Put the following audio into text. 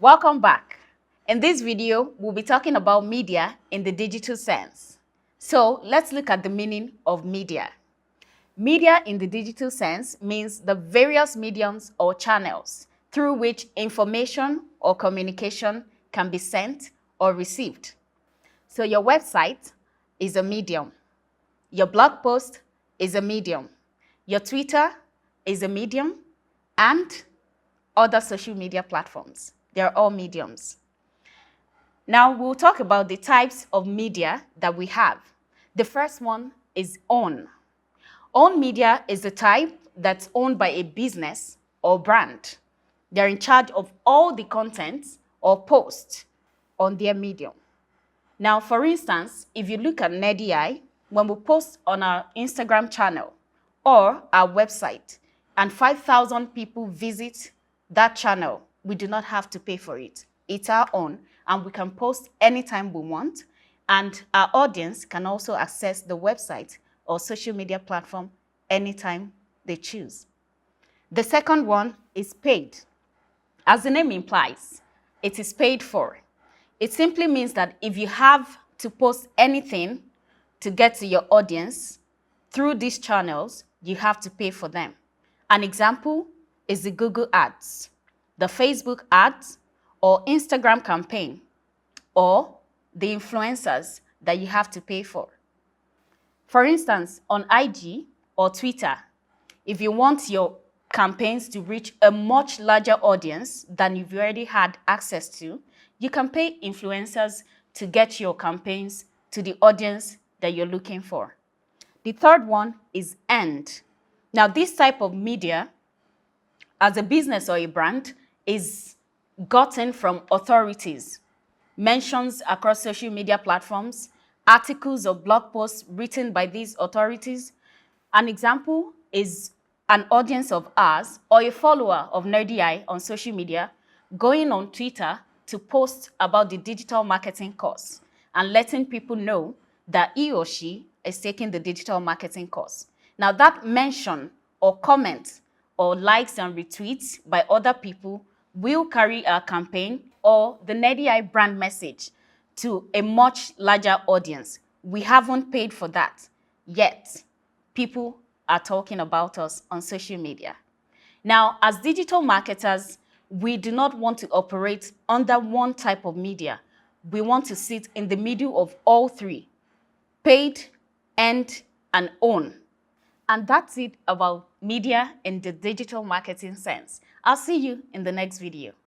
Welcome back. In this video, we'll be talking about media in the digital sense. So let's look at the meaning of media. Media in the digital sense means the various mediums or channels through which information or communication can be sent or received. So your website is a medium. Your blog post is a medium. Your Twitter is a medium, and other social media platforms. They're all mediums. Now we'll talk about the types of media that we have. The first one is own. Own media is the type that's owned by a business or brand. They're in charge of all the content or posts on their medium. Now, for instance, if you look at NerdEye, when we post on our Instagram channel or our website and 5,000 people visit that channel, we do not have to pay for it. It's our own, and we can post anytime we want, and our audience can also access the website or social media platform anytime they choose. The second one is paid. As the name implies, it is paid for. It simply means that if you have to post anything to get to your audience through these channels, you have to pay for them. An example is the Google ads, the Facebook ads, or Instagram campaign, or the influencers that you have to pay for. For instance, on IG or Twitter, if you want your campaigns to reach a much larger audience than you've already had access to, you can pay influencers to get your campaigns to the audience that you're looking for. The third one is earned. Now, this type of media, as a business or a brand, is gotten from authorities, mentions across social media platforms, articles or blog posts written by these authorities. An example is an audience of ours or a follower of NerdEye on social media going on Twitter to post about the digital marketing course and letting people know that he or she is taking the digital marketing course. Now, that mention or comment or likes and retweets by other people will carry our campaign or the NerdEye brand message to a much larger audience. We haven't paid for that yet. People are talking about us on social media. Now, as digital marketers, we do not want to operate under one type of media. We want to sit in the middle of all three: paid, earned, and own. And that's it about media in the digital marketing sense. I'll see you in the next video.